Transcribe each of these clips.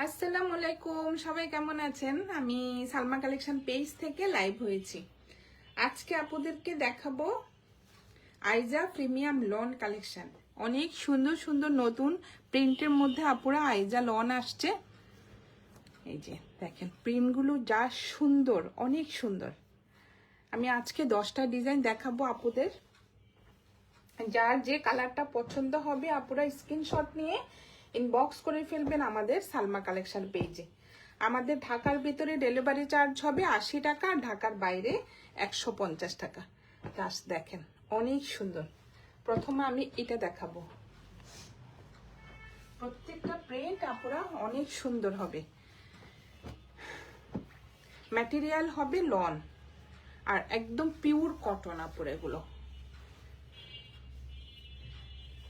আসসালামু আলাইকুম, সবাই কেমন আছেন? আমি সালমা কালেকশন পেজ থেকে লাইভ হয়েছি। আজকে আপনাদেরকে দেখাবো আইজা প্রিমিয়াম লন কালেকশন। অনেক সুন্দর সুন্দর নতুন প্রিন্টের মধ্যে আপুরা আইজা লন আসছে। এই যে দেখেন প্রিন্টগুলো যা সুন্দর, অনেক সুন্দর। আমি আজকে 10টা ডিজাইন দেখাবো আপুদের। যার যে কালারটা পছন্দ হবে আপুরা স্ক্রিনশট নিয়ে ইনবক্স করে ফেলবেন আমাদের সালমা কালেকশন পেজে। আমাদের ঢাকার ভিতরে ডেলিভারি চার্জ হবে 80 টাকা, আর ঢাকার বাইরে 150 টাকা। জাস্ট দেখেন অনেক সুন্দর। প্রথমে আমি এটা দেখাবো। প্রত্যেকটা প্রিন্ট আপুরা অনেক সুন্দর হবে। ম্যাটেরিয়াল হবে লন আর একদম পিওর কটন আপুরা এগুলো।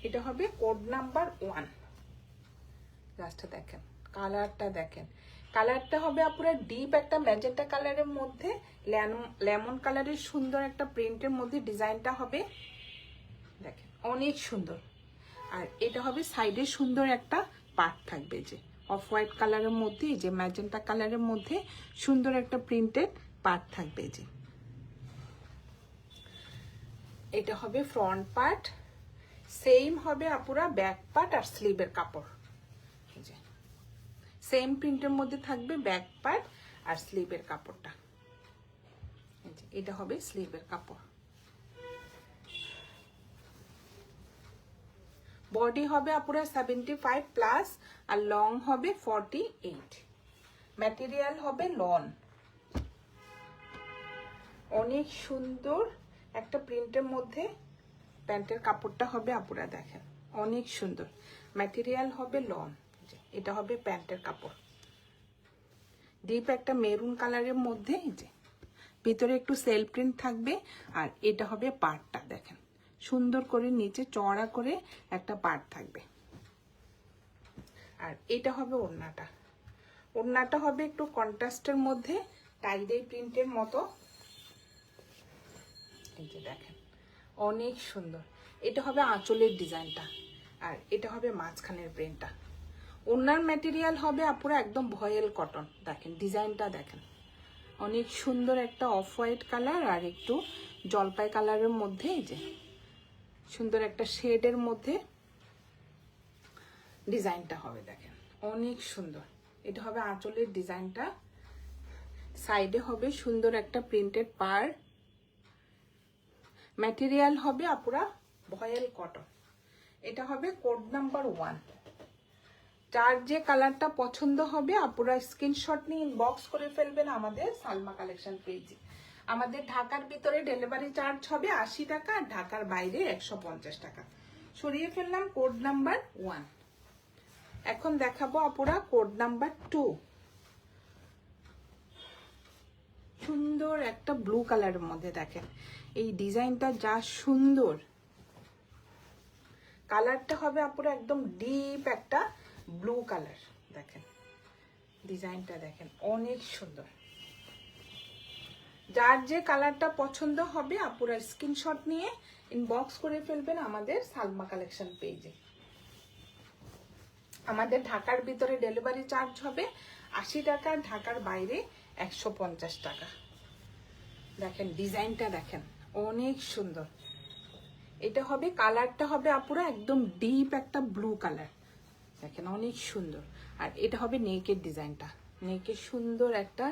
এটা হবে কোড নাম্বার 1। জাস্ট দেখেন কালারটা, দেখেন কালারটা হবে আপুরা ডিপ একটা ম্যাজেন্টা কালারের মধ্যে লেমন কালারের সুন্দর একটা প্রিন্টের মধ্যে ডিজাইনটা হবে। দেখেন অনেক সুন্দর। আর এটা হবে সাইডে সুন্দর একটা পার্ট থাকবে, যে অফ হোয়াইট কালারের মধ্যে, যে ম্যাজেন্টা কালারের মধ্যে সুন্দর একটা প্রিন্টেড পার্ট থাকবে। যে এটা হবে ফ্রন্ট পার্ট, সেম হবে আপুরা ব্যাক পার্ট আর স্লিভের কাপড়। সেম প্রিন্টের মধ্যে থাকবে ব্যাক পার্ট আর স্লিভের কাপড়টা। এটা হবে স্লিভের কাপড়। বডি হবে আপুরা 75 প্লাস আর লং হবে 48। ম্যাটেরিয়াল হবে লন। অনেক সুন্দর একটা প্রিন্টের মধ্যে প্যান্টের কাপড়টা হবে আপুরা, দেখেন অনেক সুন্দর। ম্যাটেরিয়াল হবে লন। এটা হবে প্যান্টের কাপড়, ডিপ একটা মেরুন কালারের মধ্যে। যে ভিতরে একটু সেল প্রিন্ট থাকবে। আর এটা হবে পার্টটা, দেখেন সুন্দর করে নিচে চওড়া করে একটা পার্ট থাকবে। আর এটা হবে ওড়নাটা। ওড়নাটা হবে একটু কন্ট্রাস্টের মধ্যে টাইডাই প্রিন্টের মতো। এই যে দেখেন অনেক সুন্দর। এটা হবে আঁচলের ডিজাইনটা, আর এটা হবে মাঝখানের প্রিন্টটা। ওড়নার ম্যাটেরিয়াল হবে আপুরা একদম ভয়েল কটন। দেখেন ডিজাইনটা দেখেন অনেক সুন্দর একটা অফ হোয়াইট কালার আর একটু জলপাই কালারের মধ্যে, এই যে সুন্দর একটা শেডের মধ্যে ডিজাইনটা হবে। দেখেন অনেক সুন্দর। এটা হবে আঁচলের ডিজাইনটা। সাইডে হবে সুন্দর একটা প্রিন্টেড পার। ম্যাটেরিয়াল হবে আপুরা ভয়েল কটন। এটা হবে কোড নাম্বার 1। যার যে কালারটা পছন্দ হবে আপুরা স্ক্রিনশট নিয়ে ইনবক্স করে ফেলবেন আমাদের সালমা কালেকশন পেজে। আমাদের ঢাকার ভিতরে ডেলিভারি চার্জ হবে 80 টাকা, আর ঢাকার বাইরে 150 টাকা। সরিয়ে ফেললাম কোড নাম্বার 1। এখন দেখাবো আপুরা কোড নাম্বার 2। সুন্দর একটা ব্লু কালারের মধ্যে দেখেন এই ডিজাইনটা যা সুন্দর। কালারটা হবে আপুরা একদম ডিপ একটা ব্লু কালার। দেখেন ডিজাইনটা দেখেন অনেক সুন্দর। যার যে কালারটা পছন্দ হবে আপুরা স্ক্রিনশট নিয়ে ইনবক্স করে ফেলবেন আমাদের সালমা কালেকশন পেজে। আমাদের ঢাকার ভিতরে ডেলিভারি চার্জ হবে 80 টাকা, ঢাকার বাইরে 150 টাকা। দেখেন ডিজাইনটা দেখেন অনেক সুন্দর। এটা হবে কালারটা হবে আপুরা একদম ডিপ একটা ব্লু কালার। দেখেন অনেক সুন্দর। আর এটা হবে নেকের ডিজাইনটা। নেকের সুন্দর একটা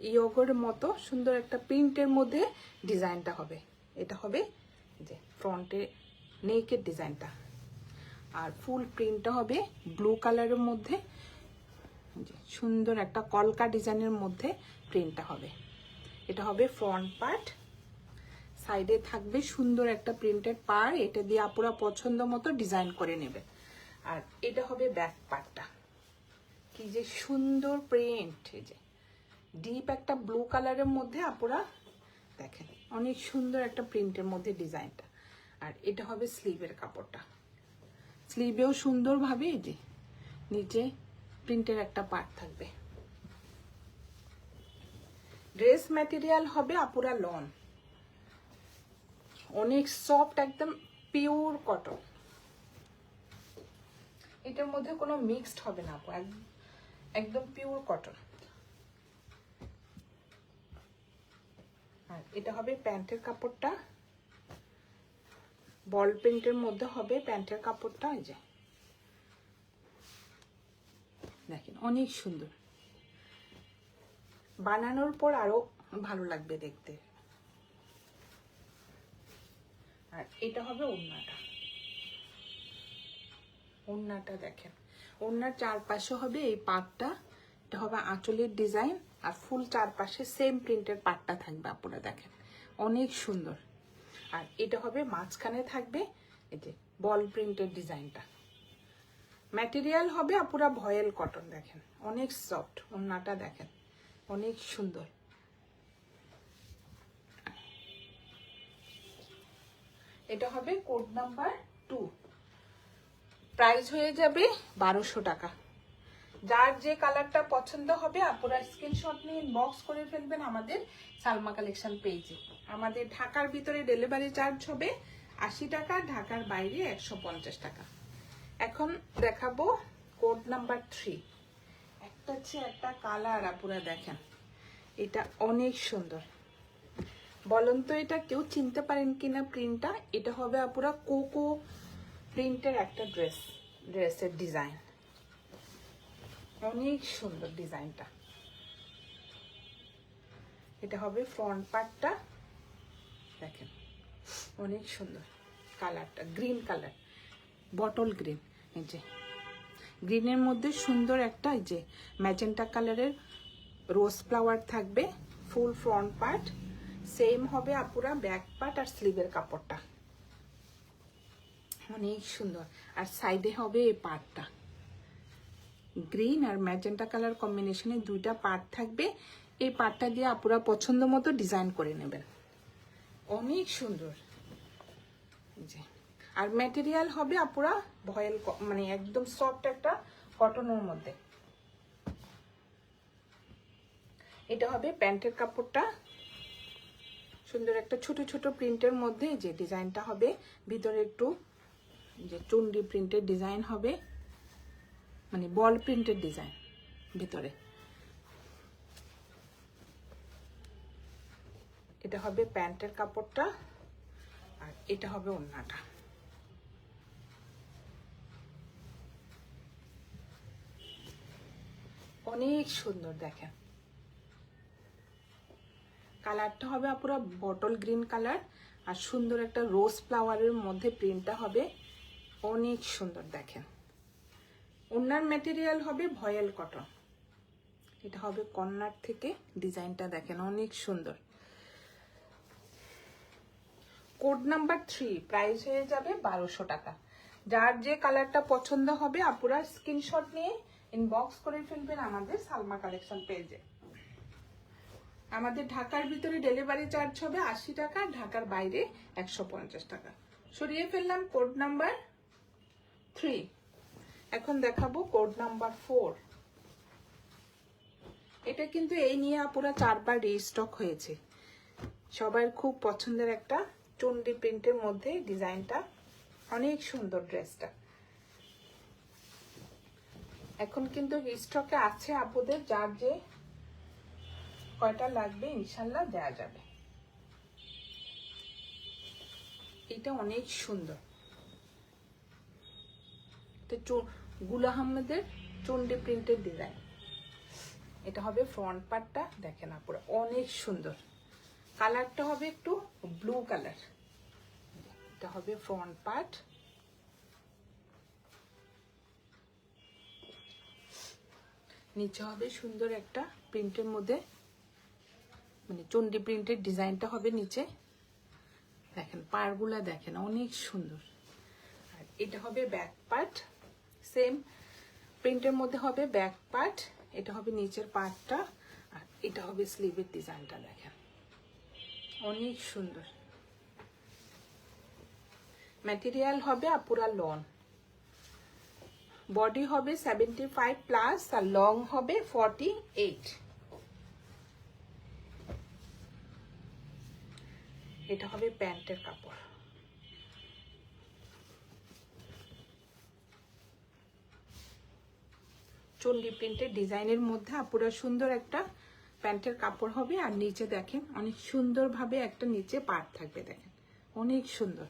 ইয়োগের মতো সুন্দর একটা প্রিন্টের মধ্যে ডিজাইনটা হবে। এটা হবে যে ফ্রন্টে নেকের ডিজাইনটা। আর ফুল প্রিন্টটা হবে ব্লু কালারের মধ্যে, সুন্দর একটা কলকা ডিজাইনের মধ্যে প্রিন্টটা হবে। এটা হবে ফ্রন্ট পার্ট। সাইডে থাকবে সুন্দর একটা প্রিন্টেড পার। এটা দিয়ে আপুরা পছন্দ মতো ডিজাইন করে নেবে। আর এটা হবে ব্যাক পার্টটা। কি যে সুন্দর প্রিন্ট, এই যে ডিপ একটা ব্লু কালারের মধ্যে আপুরা দেখেন অনেক সুন্দর একটা প্রিন্টের মধ্যে ডিজাইনটা। আর এটা হবে স্লিভের কাপড়টা। স্লিভেও সুন্দরভাবে এই যে নিচে প্রিন্টের একটা পার্ট থাকবে। ড্রেস ম্যাটেরিয়াল হবে আপুরা লন। অনেক সফট একদম পিওর কটন। এটার মধ্যে কোনো মিক্সড হবে না আপু। একদম পিওর কটন। আর এটা হবে প্যান্টের কাপড়টা, বল প্রিন্টের মধ্যে হবে প্যান্টের কাপড়টা। এই যে দেখেন অনেক সুন্দর, বানানোর পর আরো ভালো লাগবে দেখতে। আর এটা হবে ওড়নাটা, ওড়নাটা দেখেন, ওড়নার চারপাশে হবে এই পাটটা, এটা হবে আঁচলের ডিজাইন, আর ফুল চারপাশে সেম প্রিন্টের পাটটা থাকবে। আপনারা দেখেন অনেক সুন্দর। আর এটা হবে মাঝখানে থাকবে এই যে বল প্রিন্টের ডিজাইনটা। ম্যাটেরিয়াল হবে পুরা ভয়েল কটন, দেখেন অনেক সফট। ওড়নাটা দেখেন অনেক সুন্দর। এটা হবে কোড নাম্বার 2, প্রাইস হয়ে যাবে 1200 টাকা। যার যে কালারটা পছন্দ হবে আপনারা স্ক্রিনশট নিয়ে ইনবক্স করে ফেলবেন আমাদের সালমা কালেকশন পেজে। আমাদের ঢাকার ভিতরে ডেলিভারি চার্জ হবে 80 টাকা, ঢাকার বাইরে 150 টাকা। এখন দেখাবো কোড নাম্বার 3। একটা হচ্ছে একটা কালার, আপনারা দেখেন এটা অনেক সুন্দর। বলুন তো এটা কেউ চিনতে পারেন কিনা প্রিন্টটা? এটা হবে আপনারা কোকো প্রিন্টের একটা ড্রেসের ডিজাইন, অনেক সুন্দর ডিজাইনটা। এটা হবে ফ্রন্ট পার্টটা, দেখেন অনেক সুন্দর। কালারটা গ্রিন কালার, বটল গ্রিন। এই যে গ্রিনের মধ্যে সুন্দর একটা এই যে ম্যাজেন্টা কালারের রোজ ফ্লাওয়ার থাকবে। ফুল ফ্রন্ট পার্ট সেম হবে আপুরা, ব্যাক পার্ট আর স্লিভের কাপড়টা অনেক সুন্দর। আর সাইডে হবে এই পার্টটা, গ্রিন আর ম্যাজেন্টা কালার কম্বিনেশনে দুইটা পার্ট থাকবে। এই পার্টটা দিয়ে আপুরা পছন্দ মতো ডিজাইন করে নেবেন, অনেক সুন্দর। আর ম্যাটেরিয়াল হবে আপুরা ভয়েল, মানে একদম সফট একটা কটনের মধ্যে। এটা হবে প্যান্টের কাপড়টা, সুন্দর একটা ছোট ছোট প্রিন্টের মধ্যে যে ডিজাইনটা হবে। ভিতরে একটু যে চুনরি প্রিন্টের ডিজাইন হবে, মানে বল প্রিন্টের ডিজাইন ভিতরে। এটা হবে প্যান্টের কাপড়টা, আর এটা হবে ওড়নাটা। অনেক সুন্দর দেখেন, কালারটা হবে পুরো বটল গ্রিন কালার, আর সুন্দর একটা রোজ ফ্লাওয়ারের মধ্যে প্রিন্টটা হবে, অনেক সুন্দর দেখেন। ওড়নার ম্যাটেরিয়াল হবে ভয়েল কটন। এটা হবে কর্নার থেকে, ডিজাইনটা দেখেন অনেক সুন্দর। কোড নাম্বার 3, প্রাইস হয়ে যাবে 1200 টাকা। যার যে কালারটা পছন্দ হবে আপুরা স্ক্রিনশট নিয়ে ইনবক্স করে ফেলবেন আমাদের সালমা কালেকশন পেজে। আমাদের ঢাকার ভিতরে ডেলিভারি চার্জ হবে 80 টাকা, ঢাকার বাইরে 150 টাকা। সরিয়ে ফেললাম কোড নাম্বার 3। এখন দেখাবো কোড নাম্বার 4। এটা কিন্তু এই নিয়ে আপুরা 4 বার রিস্টক হয়েছে। সবার খুব পছন্দের একটা চুনরি প্রিন্টের মধ্যে ডিজাইনটা, অনেক সুন্দর ড্রেসটা। এখন কিন্তু স্টকে আছে আপুদের, যার যে কয়টা লাগবে ইনশাল্লাহ দেওয়া যাবে। এটা অনেক সুন্দর, গুল আহমেদের চুনরি প্রিন্টের ডিজাইন। এটা হবে ফ্রন্ট পার্টটা, দেখেন আপুরা অনেক সুন্দর। কালারটা হবে একটু ব্লু কালার। এটা হবে ফ্রন্ট পার্ট, নিচে হবে সুন্দর একটা প্রিন্টের মধ্যে, মানে চন্ডী প্রিন্টের ডিজাইনটা হবে নিচে। দেখেন পাড়গুলা দেখেন অনেক সুন্দর। আর এটা হবে ব্যাক পার্ট, সেম প্রিন্টের মধ্যে হবে ব্যাক পার্ট। এটা হবে নিচের পার্টটা, আর এটা হবে স্লিভের ডিজাইনটা দেখেন অনেক সুন্দর। ম্যাটেরিয়াল হবে পুরা লন, বডি হবে 75 প্লাস, আর লং হবে 48। এটা হবে প্যান্টের কাপড়। চন্ডি প্রিন্টের ডিজাইনের মধ্যে আপুরা সুন্দর একটা প্যান্টের কাপড় হবে। আর নিচে দেখেন অনেক সুন্দরভাবে একটা নিচে পাড় থাকবে, দেখেন অনেক সুন্দর।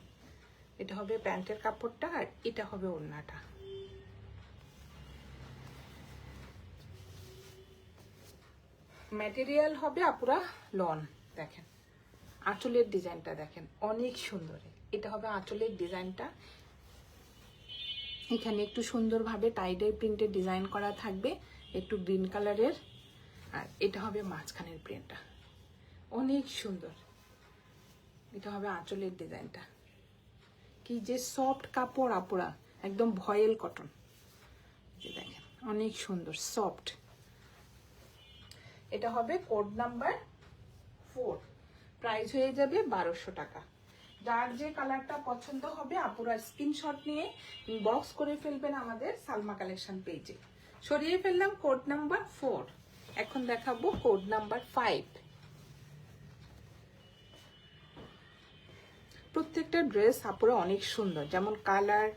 এটা হবে প্যান্টের কাপড়টা আর এটা হবে ওড়নাটা। ম্যাটেরিয়াল হবে আপুরা লন। দেখেন আঁচলের ডিজাইনটা দেখেন অনেক সুন্দর। এটা হবে আঁচলের ডিজাইনটা, এখানে একটু সুন্দরভাবে টাইডাই প্রিন্টের ডিজাইন করা থাকবে, একটু গ্রিন কালারের। আর এটা হবে মাঝখানের প্রিন্টটা, অনেক সুন্দর। এটা হবে আঁচলের ডিজাইনটা, কি যে সফট কাপড় আপুরা, একদম ভয়েল কটন। দেখেন অনেক সুন্দর সফট। এটা হবে কোড নাম্বার 4, প্রাইস হয়ে যাবে 1200 টাকা। যার যে কালারটা পছন্দ হবে আপুরা স্ক্রিনশট নিয়ে বক্স করে ফেলবেন আমাদের সালমা কালেকশন পেজে। সরিয়ে ফেললাম কোড নাম্বার 4, এখন দেখাবো কোড নাম্বার 5। প্রত্যেকটা ড্রেস আপুরা অনেক সুন্দর, যেমন কালার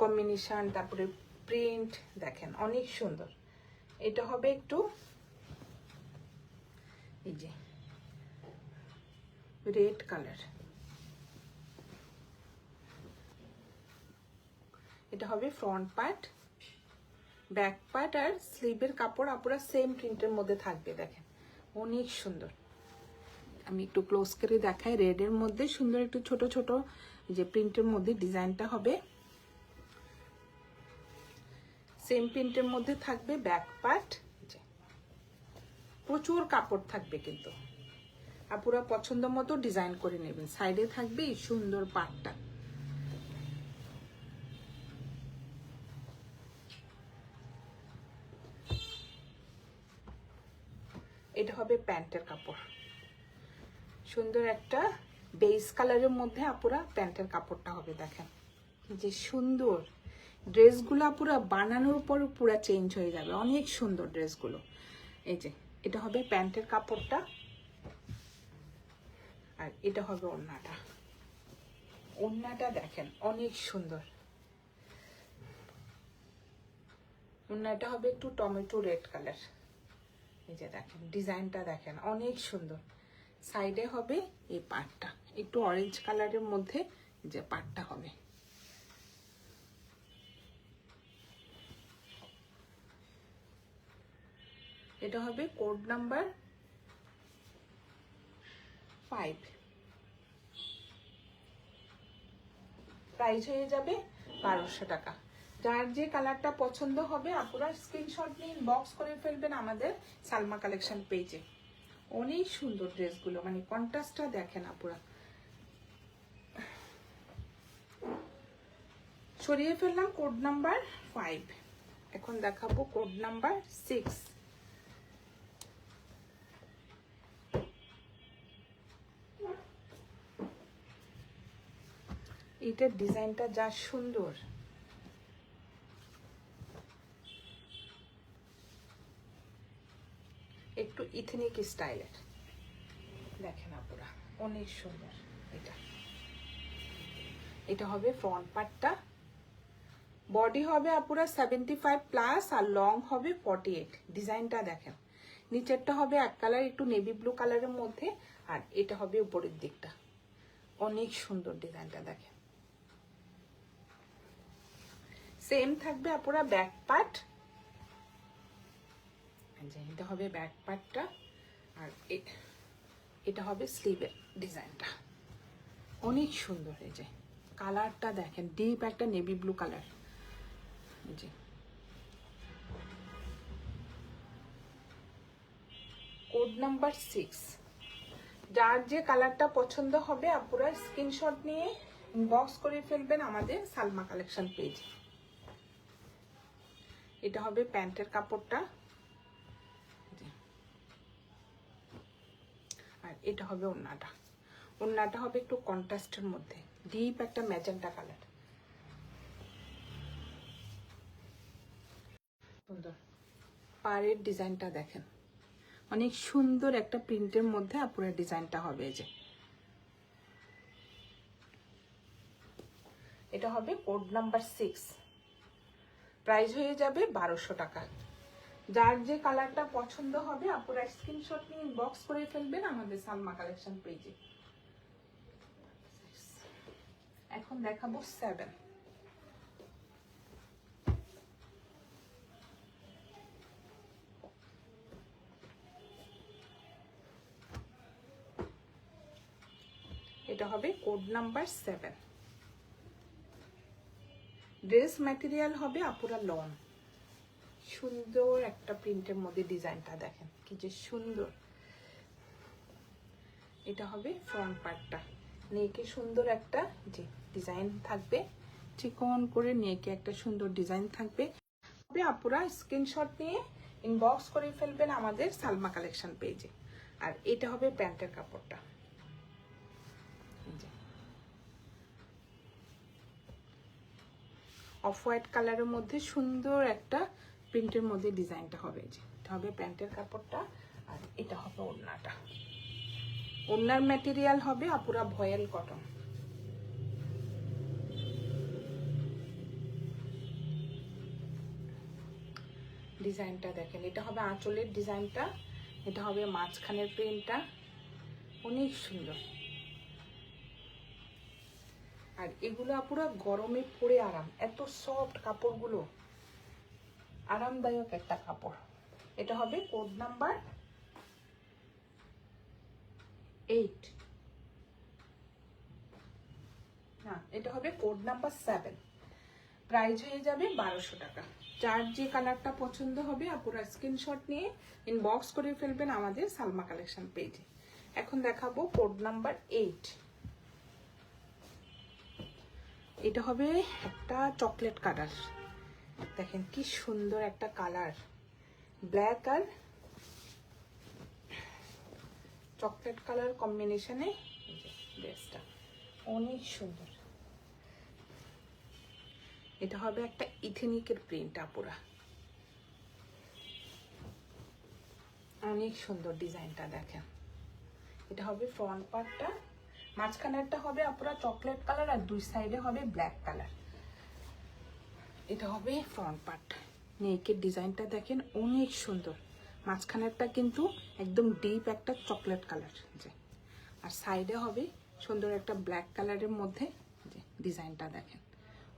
কম্বিনেশন, তারপরে প্রিন্ট দেখেন অনেক সুন্দর। এটা হবে একটু এই যে রেড কালার, এটা হবে ফ্রন্ট পার্ট, ব্যাক পার্ট আর স্লিভের কাপড় আপুরা সেম প্রিন্টের মধ্যে থাকবে। দেখেন অনেক সুন্দর। আমি একটু ক্লোজ করে দেখাই, রেডের মধ্যে সুন্দর একটু ছোট ছোট যে প্রিন্টের মধ্যে ডিজাইনটা হবে, সেম প্রিন্টের মধ্যে থাকবে ব্যাক পার্ট। প্রচুর কাপড় থাকবে, কিন্তু আপুরা পছন্দ মতো ডিজাইন করে নেবেন। সাইডে থাকবে এই সুন্দর পাটটা। এটা হবে প্যান্টের কাপড়, সুন্দর একটা বেজ কালারের মধ্যে আপুরা প্যান্টের কাপড়টা হবে। দেখেন যে সুন্দর ড্রেসগুলো পুরা বানানোর পর পুরা চেঞ্জ হয়ে যাবে, অনেক সুন্দর ড্রেসগুলো। এই যে এটা হবে প্যান্টের কাপড়টা আর এটা হবে ওড়নাটা। ওড়নাটা দেখেন অনেক সুন্দর, ওড়নাটা হবে একটু টমেটো রেড কালার। এই যে দেখেন ডিজাইনটা দেখেন অনেক সুন্দর। সাইডে হবে এই পাটটা একটু অরেঞ্জ কালারের মধ্যে, যে পাটটা হবে। এটা হবে কোড নাম্বার 5, প্রাইস হয়ে যাবে 1200 টাকা। যার যে কালারটা পছন্দ হবে আপুরা স্ক্রিনশট নিয়ে বক্স করে ফেলবেন আমাদের সালমা কালেকশন পেজে। অনেক সুন্দর ড্রেসগুলো, মানে কন্ট্রাস্টটা দেখেন আপুরা। সরিয়ে ফেললাম কোড নাম্বার 5, এখন দেখাবো কোড নাম্বার 6। এটার ডিজাইনটা যা সুন্দর, একটু ইথনিক স্টাইলের। দেখেন আপুরা অনেক সুন্দর। এটা হবে ফ্রন্ট পার্টটা, বডি হবে আপুরা 75+ আর লং হবে 48। ডিজাইনটা দেখেন, নিচেরটা হবে এক কালার একটু নেভি ব্লু কালারের মধ্যে, আর এটা হবে উপরের দিকটা। অনেক সুন্দর ডিজাইনটা দেখেন। সেম থাকবে আপুরা ব্যাক পার্ট, এটা হবে ব্যাক পার্টটা আর এটা হবে স্লিভের ডিজাইনটা। অনেক সুন্দর। এই যে কালারটা দেখেন ডিপ একটা নেভি ব্লু কালার। জি কোড নাম্বার 6, যার যে কালারটা পছন্দ হবে আপুরা স্ক্রিনশট নিয়ে বক্স করে ফেলবেন আমাদের সালমা কালেকশন পেজ। এটা হবে প্যান্টের কাপড়টা আর এটা হবে ওড়নাটা। ওড়নাটা হবে একটু কন্ট্রাস্টের মধ্যে, ডিপ একটা ম্যাজেন্টা কালার। সুন্দর পাড়ের ডিজাইনটা দেখেন, অনেক সুন্দর একটা প্রিন্টের মধ্যে আপুরা ডিজাইনটা হবে। যে এটা হবে কোড নাম্বার 6। প্রাইস হয়ে যাবে 1200 টাকা। যার যে কালারটা পছন্দ হবে আপনারা স্ক্রিনশট নিয়ে ইনবক্স করে ফেলবেন আমাদের সালমা কালেকশন পেজে। এখন দেখাবো 7। এটা হবে কোড নাম্বার 7। ড্রেস ম্যাটেরিয়াল হবে আপুরা লন। সুন্দর একটা প্রিন্টের মধ্যে ডিজাইনটা দেখেন কি যে সুন্দর। এটা হবে ফ্রন্ট পার্টটা। নেকে সুন্দর একটা যে ডিজাইন থাকবে, চিকন করে নেকে একটা সুন্দর ডিজাইন থাকবে। আপুরা স্ক্রিনশট নিয়ে ইনবক্স করে ফেলবেন আমাদের সালমা কালেকশন পেজে। আর এটা হবে প্যান্টের কাপড়টা। অফ হোয়াইট কালারের মধ্যে সুন্দর একটা প্রিন্টের মধ্যে ডিজাইনটা হবে। যে এটা হবে প্যান্টের কাপড়টা আর এটা হবে ওড়নাটা। ওড়নার ম্যাটেরিয়াল হবে আপুরা ভয়েল কটন। ডিজাইনটা দেখেন, এটা হবে আঁচলের ডিজাইনটা, এটা হবে মাঝখানের প্রিন্টটা, অনেক সুন্দর। আর এগুলো আপুরা গরমে পরে আরাম, এত সফট কাপড়গুলো, আরামদায়ক একটা কাপড়। এটা হবে কোড নাম্বার 8 না, এটা হবে কোড নাম্বার 7। প্রাইস হয়ে যাবে 1200 টাকা। যার যে কালারটা পছন্দ হবে আপুরা স্ক্রিনশট নিয়ে ইনবক্স করে ফেলবেন আমাদের সালমা কালেকশন পেজে। এখন দেখাবো কোড নাম্বার 8। এটা হবে একটা চকলেট কালার। দেখেন কি সুন্দর একটা কালার, ব্ল্যাক আর চকলেট কালার কম্বিনেশনে ড্রেসটা অনেক সুন্দর। এটা হবে একটা ইথেনিকের প্রিন্ট আপুরা, অনেক সুন্দর ডিজাইনটা দেখেন। এটা হবে ফ্রন্ট পার্টটা, মাঝখানেরটা হবে আপুরা চকলেট কালার আর দুই সাইডে হবে ব্ল্যাক কালার। এটা হবে ফ্রন্ট পার্ট। নেকের ডিজাইনটা দেখেন অনেক সুন্দর, মাঝখানেরটা কিন্তু একদম ডিপ একটা চকলেট কালার যে, আর সাইডে হবে সুন্দর একটা ব্ল্যাক কালারের মধ্যে যে ডিজাইনটা দেখেন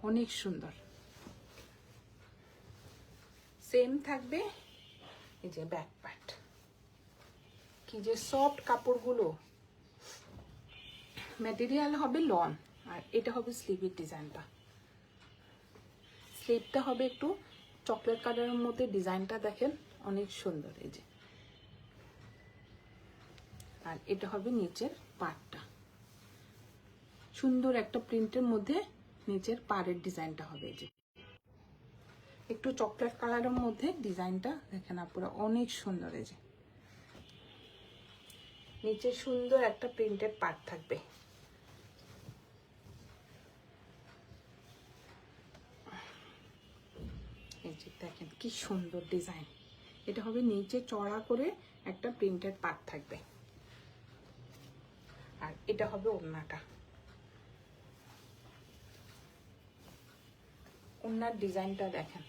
অনেক সুন্দর। সেম থাকবে এই যে ব্যাক পার্ট, কি যে সফট কাপড়গুলো। ম্যাটেরিয়াল হবে লন আর এটা হবে স্লিভের ডিজাইনটা। স্লিভটা হবে একটু চকলেট কালারের মধ্যে, ডিজাইনটা দেখেন অনেক সুন্দর এই যে। আর এটা হবে নিচের পাড়টা, সুন্দর একটা প্রিন্টের মধ্যে নিচের পাড়ের ডিজাইনটা হবে এই যে একটু চকলেট কালারের মধ্যে ডিজাইনটা দেখেন আপনারা অনেক সুন্দর। এই যে নিচে সুন্দর একটা প্রিন্টেড পার্ট থাকবে। এই যে দেখেন কি সুন্দর ডিজাইন। এটা হবে নিচে চড়া করে একটা প্রিন্টেড পার্ট থাকবে। আর এটা হবে ওড়নাটা, ওড়নার ডিজাইনটা দেখেন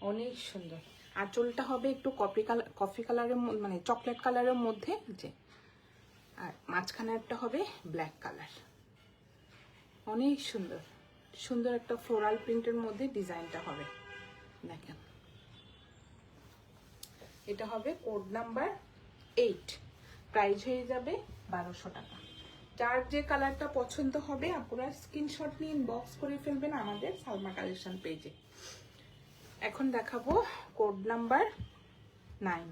অনেক সুন্দর। আঁচলটা হবে একটু কফি কালারের মানে চকলেট কালারের মধ্যে যে, আর মাঝখানেরটা হবে ব্ল্যাক কালার, অনেক সুন্দর। সুন্দর একটা ফ্লোরাল প্রিন্টের মধ্যে ডিজাইনটা হবে দেখেন। এটা হবে কোড নাম্বার 8। প্রাইস হয়ে যাবে 1200 টাকা। যার যে কালারটা পছন্দ হবে আপনারা স্ক্রিনশট নিয়ে ইনবক্স করে ফেলবেন আমাদের সালমা কালেকশন পেজে। এখন দেখাবো কোড নাম্বার 9।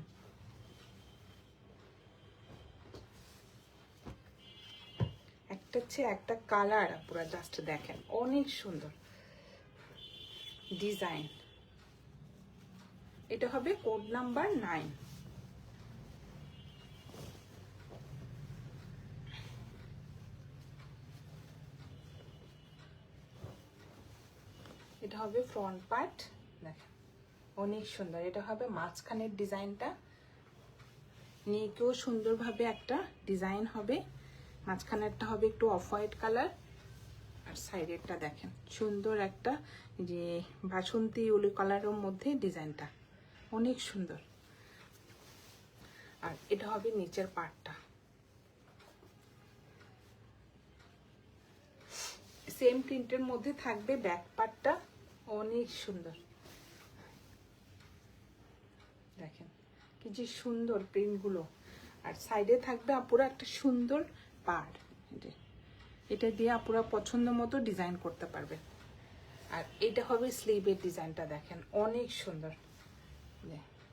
একটা চেয়ে একটা কালার পুরো জাস্ট দেখেন অনেক সুন্দর ডিজাইন। এটা হবে কোড নাম্বার 9। এটা হবে ফ্রন্ট পার্ট দেখেন অনেক সুন্দর। এটা হবে মাঝখানের ডিজাইনটা, নেকেও সুন্দরভাবে একটা ডিজাইন হবে। মাঝখানেরটা হবে একটু অফ হোয়াইট কালার আর সাইডেরটা দেখেন সুন্দর একটা যে বাসন্তী উলি কালারের মধ্যে ডিজাইনটা অনেক সুন্দর। আর এটা হবে নিচের পার্টটা, সেম প্রিন্টের মধ্যে থাকবে ব্যাক পার্টটা অনেক সুন্দর। দেখেন কি যে সুন্দর প্রিন্টগুলো। আর সাইডে থাকবে আপুরা একটা সুন্দর পাড়, এটা দিয়ে আপুরা পছন্দ মতো ডিজাইন করতে পারবেন। আর এটা হবে স্লিভের ডিজাইনটা দেখেন অনেক সুন্দর।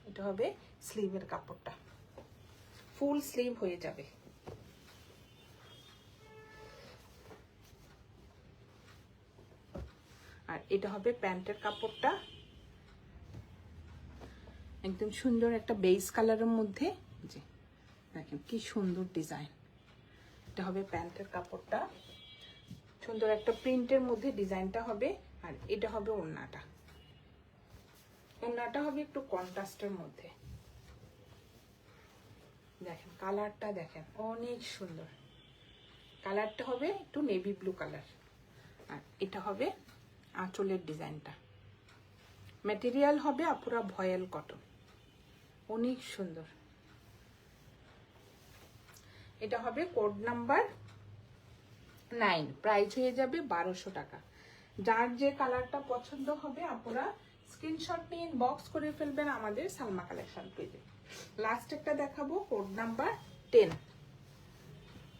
এটা হবে স্লিভের কাপড়টা, ফুল স্লিভ হয়ে যাবে। আর এটা হবে প্যান্টের কাপড়টা, একদম সুন্দর একটা বেজ কালারের মধ্যে। জি দেখেন কি সুন্দর ডিজাইন। এটা হবে প্যান্টের কাপড়টা, সুন্দর একটা প্রিন্টের মধ্যে ডিজাইনটা হবে। আর এটা হবে ওড়নাটা, ওড়নাটা হবে একটু কন্ট্রাস্টের মধ্যে। দেখেন কালারটা দেখেন অনেক সুন্দর, কালারটা হবে একটু নেভি ব্লু কালার। আর এটা হবে আঁচলের ডিজাইনটা, ম্যাটেরিয়াল হবে আপুরা ভয়েল কটন, অনেক সুন্দর। এটা হবে কোড নাম্বার 9, প্রাইস হয়ে যাবে 1200 টাকা। যার যে কালারটা পছন্দ হবে আপুরা স্ক্রিনশট নিয়ে ইনবক্স করে ফেলবেন আমাদের সালমা কালেকশন পেজে। লাস্ট একটা দেখাবো কোড নাম্বার 10,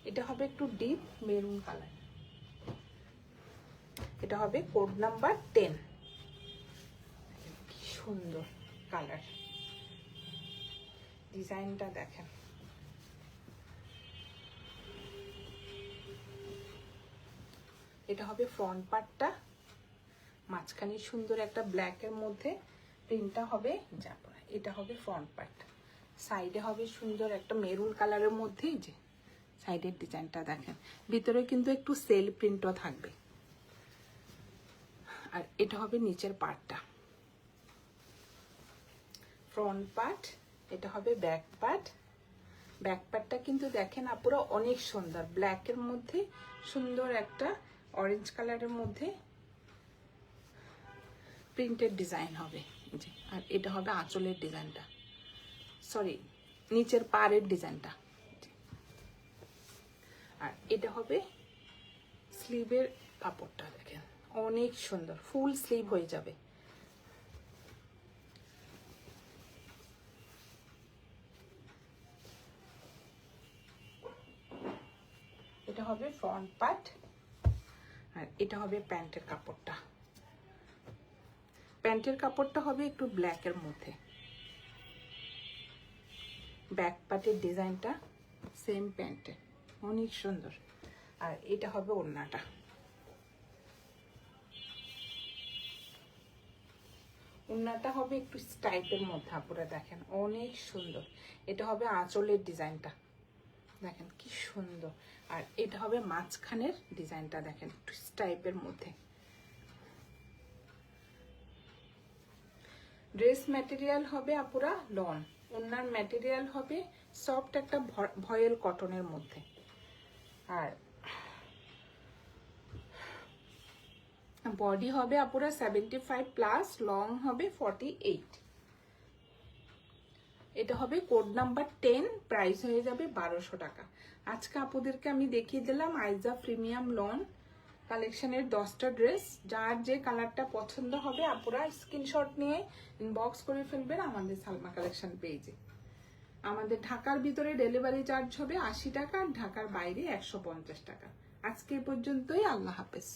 এটা হবে একটু ডিপ মেরুন কালার। এটা হবে কোড নাম্বার 10, কি সুন্দর কালার, ডিজাইনটা দেখেন। এটা হবে ফ্রন্ট পার্টটা, মাঝখানে সুন্দর একটা ব্ল্যাকের মধ্যে প্রিন্টটা হবে জাপরা। এটা হবে ফ্রন্ট পার্ট, সাইডে হবে সুন্দর একটা মেরুন কালারের মধ্যে। যে সাইডের ডিজাইনটা দেখেন, ভিতরে কিন্তু একটু সেল প্রিন্টও থাকবে। আর এটা হবে নিচের পার্টটা, ফ্রন্ট পার্ট। এটা হবে ব্যাক পার্ট, ব্যাক পার্টটা কিন্তু দেখেন আপুরা অনেক সুন্দর, ব্ল্যাকের মধ্যে সুন্দর একটা অরেঞ্জ কালারের মধ্যে প্রিন্টেড ডিজাইন হবে। আর এটা হবে আঁচলের ডিজাইনটা, সরি নিচের পাড়ের ডিজাইনটা। আর এটা হবে স্লিভের কাপড়টা দেখেন অনেক সুন্দর, ফুল স্লিভ হয়ে যাবে। এটা হবে ফ্রন্ট পার্ট। আর এটা হবে প্যান্টের কাপড়টা, প্যান্টের কাপড়টা হবে একটু ব্ল্যাকের মধ্যে। ব্যাক পার্টের ডিজাইনটা সেম প্যান্টে অনেক সুন্দর। আর এটা হবে ওড়নাটা, ওড়নাটা হবে একটু স্টাইপের মধ্যে আপুরা দেখেন অনেক সুন্দর। এটা হবে আঁচলের ডিজাইনটা দেখেন কি সুন্দর। আর এটা হবে মাঝখানের ডিজাইনটা দেখেন একটু স্টাইপের মধ্যে। ড্রেস ম্যাটেরিয়াল হবে আপুরা লন, ওনার ম্যাটেরিয়াল হবে সফট একটা ভয়েল কটনের মধ্যে। আর বডি হবে আপুরা 75+, লং হবে 48। এটা হবে কোড নাম্বার 10, প্রাইস হয়ে যাবে 1200 টাকা। আজকে আপুদেরকে আমি দেখিয়ে দিলাম আইজা প্রিমিয়াম লন কালেকশনের 10টা ড্রেস। যার যে কালারটা পছন্দ হবে আপুরা স্ক্রিনশট নিয়ে ইনবক্স করে ফেলবেন আমাদের সালমা কালেকশন পেজে। আমাদের ঢাকার ভিতরে ডেলিভারি চার্জ হবে 80 টাকা, আর ঢাকার বাইরে 150 টাকা। আজকে পর্যন্তই, আল্লাহ হাফেজ।